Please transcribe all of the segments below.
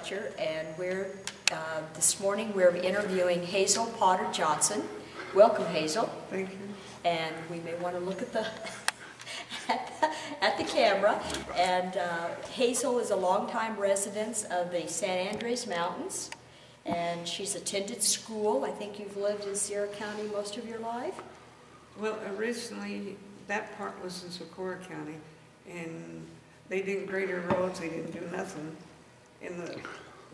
lecture, and this morning we're interviewing Hazel Potter Johnson. Welcome, Hazel. Thank you. And we may want to look at the at the camera. And Hazel is a longtime resident of the San Andres Mountains, and she's attended school. I think you've lived in Sierra County most of your life. Well, originally that part was in Socorro County, and they didn't grade our roads. They didn't do nothing.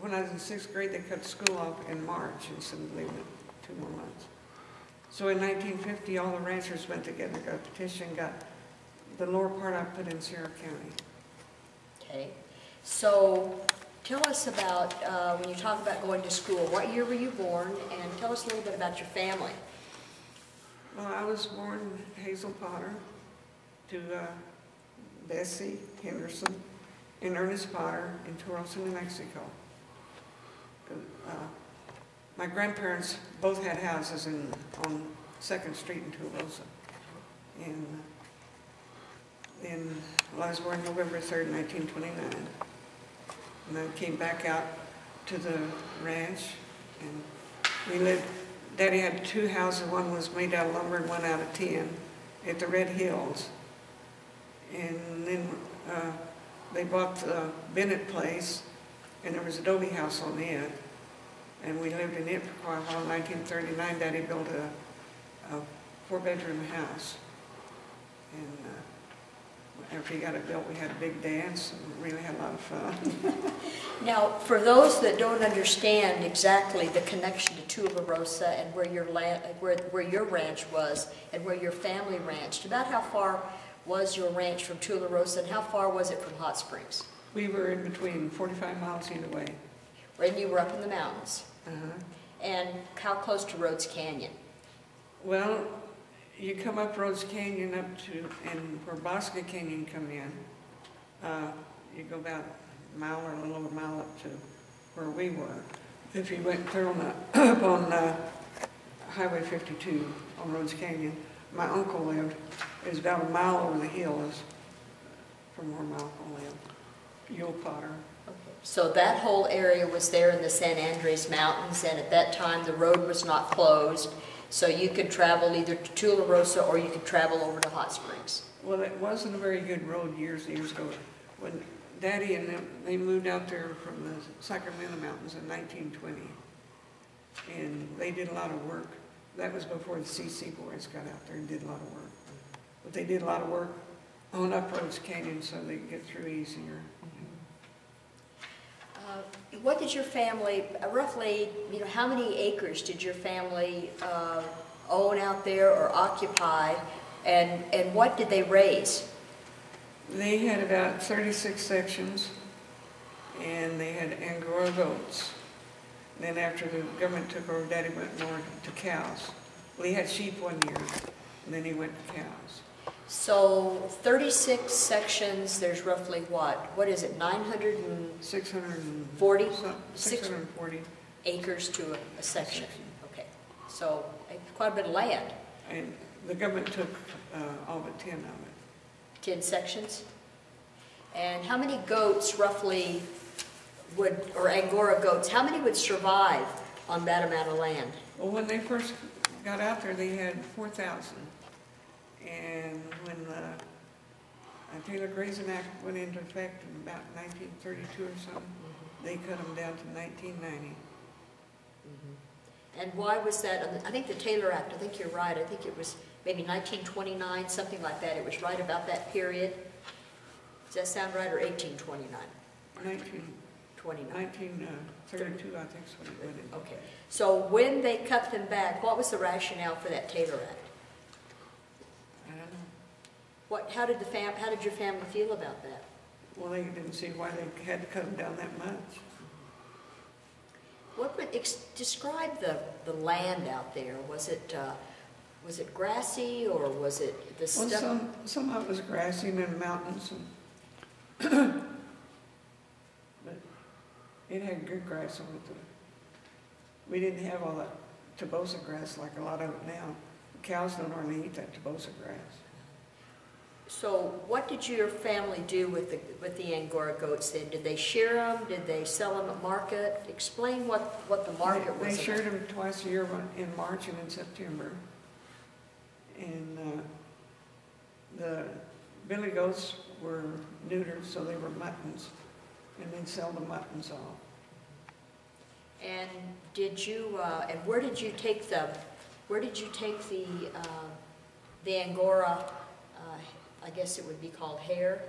When I was in 6th grade, they cut school off in March instead of leaving it 2 more months. So in 1950, all the ranchers went together, got a petition, got the lower part I put in Sierra County. Okay. So tell us about, when you talk about going to school, what year were you born? And tell us a little bit about your family. Well, I was born Hazel Potter to Bessie Henderson and Ernest Potter in Tularosa, New Mexico. My grandparents both had houses on 2nd Street in Tularosa. And then, well, I was born November 3rd, 1929. And I came back out to the ranch, and we lived. Daddy had 2 houses. One was made out of lumber and one out of tin at the Red Hills. And then they bought the Bennett place, and there was an adobe house on it. And we lived in it for quite a while. In 1939, Daddy built a 4-bedroom house. And after he got it built, we had a big dance and really had a lot of fun. Now, for those that don't understand exactly the connection to Tularosa and where your ranch was and where your family ranched, about how far was your ranch from Tularosa and how far was it from Hot Springs? We were in between 45 miles either way. And you were up in the mountains. Uh-huh. And how close to Rhodes Canyon? Well, you come up Rhodes Canyon up to, and where Bosque Canyon come in, you go about a mile or a little over a mile up to where we were. If you went clear up on Highway 52 on Rhodes Canyon, my uncle lived. It was about a mile over the hills from where my uncle lived, Yule Potter. Okay. So that whole area was there in the San Andres Mountains, and at that time the road was not closed, so you could travel either to Tularosa or you could travel over to Hot Springs. Well, it wasn't a very good road years and years ago. When Daddy and them, they moved out there from the Sacramento Mountains in 1920, and they did a lot of work. That was before the CC boys got out there and did a lot of work. But they did a lot of work on up Rhodes Canyon so they could get through easier. What did your family, roughly, how many acres did your family own out there or occupy, and what did they raise? They had about 36 sections, and they had Angora goats. Then after the government took over, Daddy went more to cows. Well, he had sheep one year, and then he went to cows. So 36 sections, there's roughly what? What is it, 640? 640 acres to a section. Okay, so quite a bit of land. And the government took all but 10 of it. 10 sections? And how many goats roughly or Angora goats, how many would survive on that amount of land? Well, when they first got out there, they had 4,000. And when the Taylor Grazing Act went into effect in about 1932 or something, they cut them down to 1990. And why was that? I think the Taylor Act, I think you're right, I think it was maybe 1929, something like that. It was right about that period. Does that sound right, or 1829? 1932, I think is what it went into. Okay. So when they cut them back, what was the rationale for that Taylor Act? I don't know. How did your family feel about that? Well, they didn't see why they had to cut them down that much. What would describe the land out there? Was it grassy, or was it the stuff? Well, some of it was grassy and in mountains, but it had good grass on it. We didn't have all that tobosa grass like a lot of it now. Cows don't hardly eat that tobosa grass. So what did your family do with the Angora goats then? Did they shear them? Did they sell them at market? Explain what the market was. They sheared them twice a year, in March and in September. And the billy goats were neutered, so they were muttons, and they'd sell the muttons off. And did you? And where did you take the Angora? I guess it would be called hair.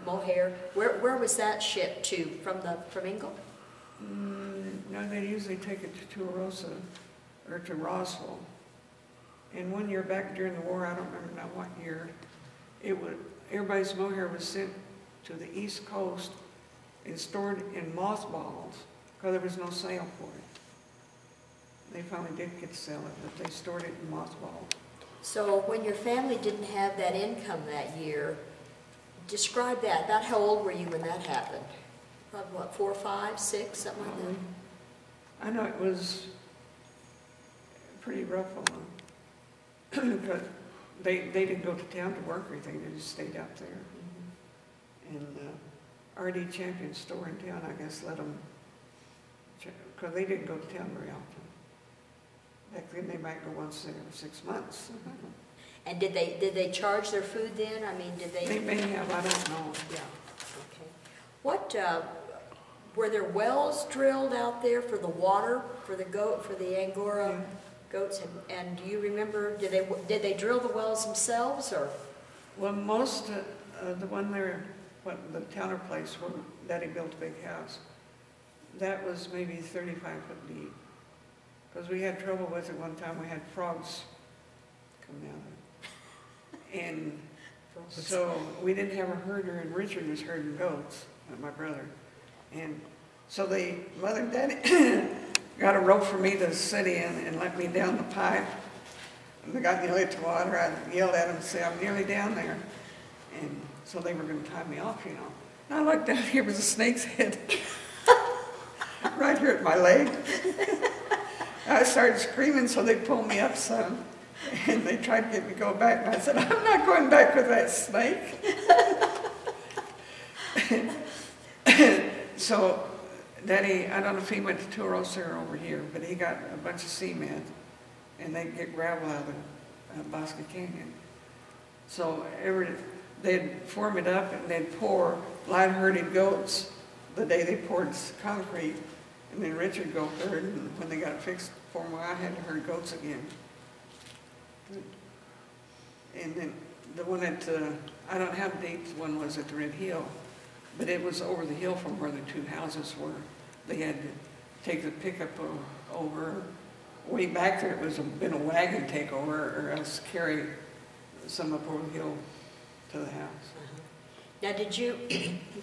Mohair. Where was that shipped to? From England? No, they usually take it to Tularosa or to Roswell. And one year back during the war, I don't remember now what year, everybody's mohair was sent to the East Coast and stored in mothballs because there was no sale for it. They finally did get to sell it, but they stored it in mothballs. So when your family didn't have that income that year, describe that. About how old were you when that happened? Probably what, 4, 5, 6, something like that? I know it was pretty rough on them because they didn't go to town to work or anything. They just stayed out there. And R.D. Champion's store in town, I guess, let them, because they didn't go to town very often. Back then, they might go once every 6 months. And did they charge their food then? I mean, did they? They may have. I don't know. Yeah. Okay. What were there wells drilled out there for the water for the Angora goats? And do you remember? Did they drill the wells themselves or? Well, most the one there, the Towner place where Daddy built a big house, that was maybe 35 foot deep. Because we had trouble with it one time. We had frogs come down there. And so we didn't have a herder, and Richard was herding goats, my brother. And so Mother and Daddy got a rope for me to sit in and let me down the pipe. And I got nearly to water. I yelled at them and said, "I'm nearly down there." And so they were going to tie me off, you know. And I looked down, here was a snake's head right here at my leg. I started screaming, so they pulled me up some, and they tried to get me to go back, and I said, "I'm not going back with that snake." So Daddy, I don't know if he went to Tularosa or over here, but he got a bunch of cement, and they'd get gravel out of Bosque Canyon. So they'd form it up, and they'd pour live-herded goats the day they poured concrete. And then Richard would go herd, and when they got it fixed for me, I had to herd goats again. And then the one at, I don't know how deep the one was at the Red Hill, but it was over the hill from where the two houses were. They had to take the pickup over. Way back there, it was been a wagon takeover, or else carry some up over the hill to the house. Now, did you,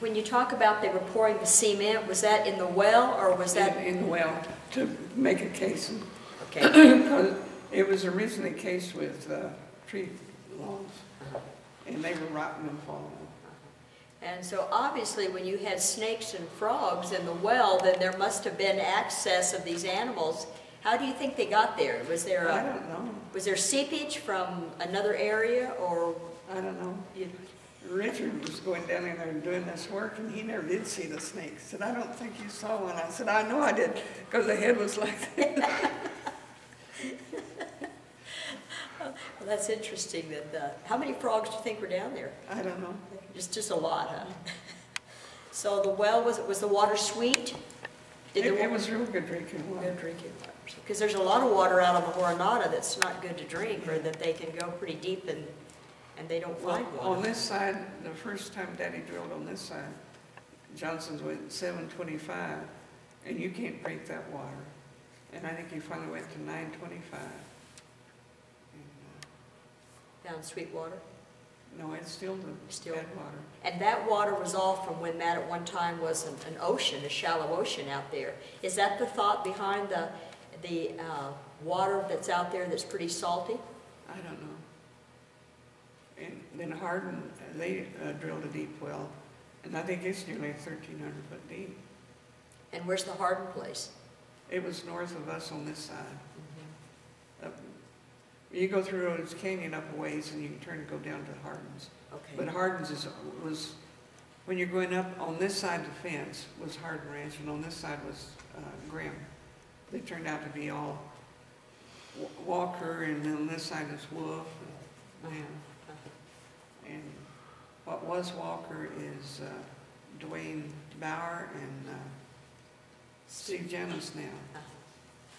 when you talk about they were pouring the cement, was that in the well, or was that? In the well, to make a casing. Okay. Because it was originally cased with tree logs, and they were rotten and falling. And so obviously when you had snakes and frogs in the well, then there must have been access of these animals. How do you think they got there? Was there I don't know. Was there seepage from another area, or? I don't know. Richard was going down in there and doing this work, and he never did see the snake. He said, "I don't think you saw one." I said, "I know I did, because the head was like that." Well, that's interesting. That how many frogs do you think were down there? I don't know. Just a lot, huh? So the well, was the water sweet? It was real good drinking water. Good drinking water. Because there's a lot of water out on the Horonata that's not good to drink, or that they can go pretty deep and they don't find water. On this side, the first time Daddy drilled on this side, Johnson's went 725, and you can't drink that water. And I think he finally went to 925. Down Sweetwater? No, it's still the bad water. And that water was all from when that at one time was an ocean, a shallow ocean out there. Is that the thought behind the water that's out there that's pretty salty? I don't know. And then Hardin, they drilled a deep well, and I think it's nearly 1,300 foot deep. And where's the Hardin place? It was north of us on this side. You go through Rhodes Canyon up a ways and you can turn and go down to Hardin's. Okay. But Hardin's was, when you're going up on this side of the fence was Hardin Ranch and on this side was Grimm. They turned out to be all Walker, and then on this side is Wolf and Lamb. And what was Walker is Dwayne Bauer and Steve Janis now.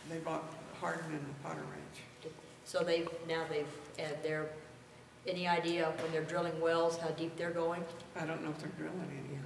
They bought Hardin and the Potter Ranch. So any idea when they're drilling wells, how deep they're going? I don't know if they're drilling any.